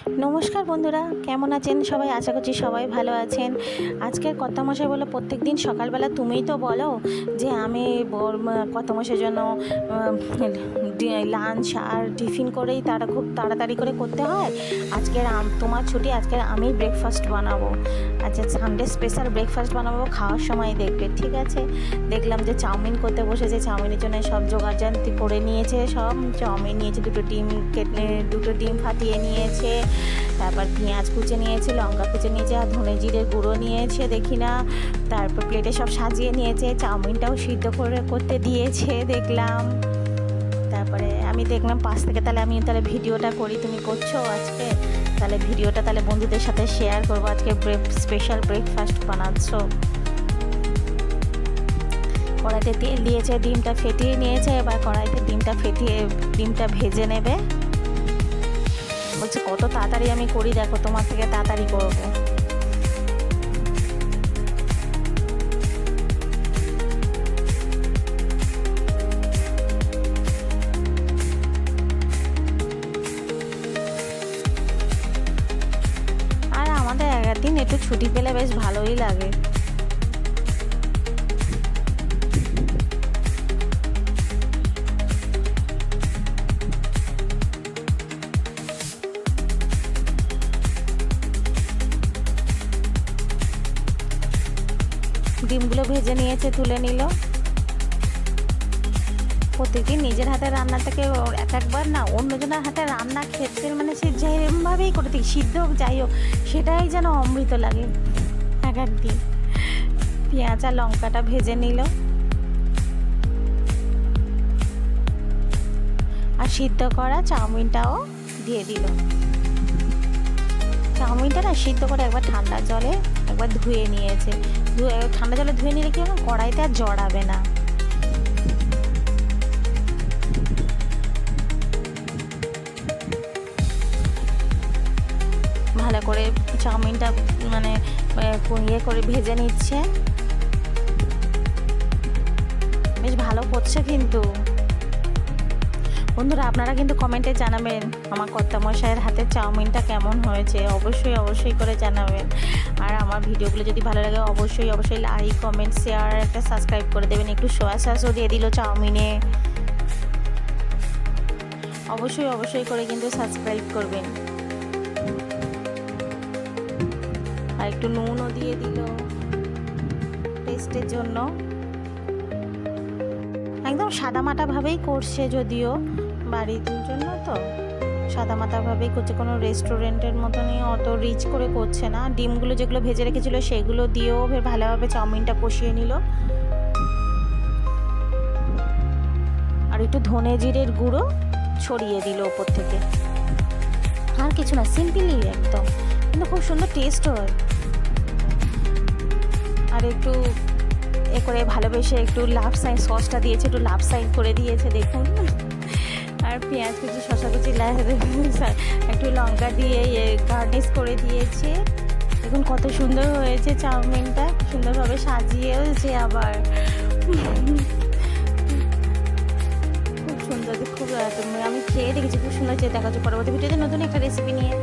নমস্কার বন্ধুরা, কেমন আছেন সবাই? আশা করছি সবাই ভালো আছেন। আজকের কর্তামশাই বলো, প্রত্যেক দিন সকালবেলা তুমিই তো বলো যে আমি কর্তামশাইয়ের জন্য লাঞ্চ আর টিফিন করেই তারা খুব তাড়াতাড়ি করে করতে হয়। আজকের তোমার ছুটি, আজকের আমি ব্রেকফাস্ট বানাবো। আচ্ছা, সানডে স্পেশাল ব্রেকফাস্ট বানাবো, খাওয়ার সময় দেখবে, ঠিক আছে? দেখলাম যে চাউমিন করতে বসেছে, চাউমিনের জন্য সব জোগাড়জান্তি করে নিয়েছে। সব চাউমিন নিয়েছে, দুটো ডিম ফাটিয়ে নিয়েছে, তারপর পেঁয়াজ কুচে নিয়েছে, লঙ্কা কুচে নিয়েছে, আর ধনে জিরের গুঁড়ো নিয়েছে দেখি না। তারপর প্লেটে সব সাজিয়ে নিয়েছে, চাউমিনটাও সিদ্ধ করতে দিয়েছে দেখলাম। তারপরে আমি দেখলাম পাশ থেকে, তাহলে আমি ভিডিওটা করি, তুমি করছো আজকে, তাহলে ভিডিওটা বন্ধুদের সাথে শেয়ার করবো। আজকে স্পেশাল ব্রেকফাস্ট বানাচ্ছো। কড়াইতে তেল দিয়েছে, ডিমটা ফেটিয়ে নিয়েছে, এবার কড়াইতে ডিমটা ভেজে নেবে। বলছে কত তাড়াতাড়ি আমি করি, দেখো তোমার থেকে তাড়াতাড়ি করবো। আর আমাদের একদিন একটু ছুটি পেলে বেশ ভালোই লাগে। ডিমগুলো ভেজে নিয়েছে, তুলে নিল। প্রত্যেকদিন নিজের হাতে রান্না থেকে একবার না অন্যজনের হাতে রান্না খেতে, সে যেভাবেই করে দিই, সিদ্ধ হোক যাই হোক, সেটাই যেন অমৃত লাগে একদিন। পেঁয়াজ আর লঙ্কাটা ভেজে নিল, আর সিদ্ধ করা চাউমিনটাও দিয়ে দিল। চাউমিনটা না সিদ্ধ করে একবার ঠান্ডা জলে একবার ধুয়ে নিয়েছে। ঠান্ডা জলে ধুয়ে নিলে কি কড়াইতে আর জড়াবে না। ভালো করে চাউমিনটা করে ভেজে নিচ্ছে। বেশ ভালো করছে কিন্তু। বন্ধুরা, আপনারা কিন্তু কমেন্টে জানাবেন আমার কর্তামশাইয়ের হাতের চাউমিনটা কেমন হয়েছে, অবশ্যই করে জানাবেন। আর আমার ভিডিওগুলো যদি ভালো লাগে অবশ্যই লাইক, কমেন্ট, শেয়ার, একটা সাবস্ক্রাইব করে দেবেন। একটু সোয়া সসও দিয়ে দিল চাউমিনে। অবশ্যই করে কিন্তু সাবস্ক্রাইব করবেন। আর একটু নুনও দিয়ে দিল টেস্টের জন্য। একদম সাদামাটাভাবেই করছে, যদিও বাড়ির জন্য তো সাদামাটাভাবেই করছে, কোনো রেস্টুরেন্টের মতনই অত রিচ করে করছে না। ডিমগুলো যেগুলো ভেজে রেখেছিল সেগুলো দিয়েও ভালোভাবে চাউমিনটা কষিয়ে নিল। আর একটু ধনে জিরের গুঁড়ো ছড়িয়ে দিল ওপর থেকে। আর কিছু না, সিম্পলি একদম, কিন্তু খুব সুন্দর টেস্ট হয়। আর একটু করে ভালোবেসে একটু লাভ সাইন সসটা দিয়েছে, একটু লাভ সাইন করে দিয়েছে দেখুন। আর পেঁয়াজ কুচি, শসা কুচি, একটু লঙ্কা দিয়ে গার্নিশ করে দিয়েছে। দেখুন কত সুন্দর হয়েছে চাউমিনটা, সুন্দরভাবে সাজিয়েওছে আবার। খুব সুন্দর, আমি খেয়ে দেখেছি, খুব সুন্দর। দেখা যাচ্ছে পরবর্তী ভিডিওতে নতুন একটা রেসিপি নিয়ে।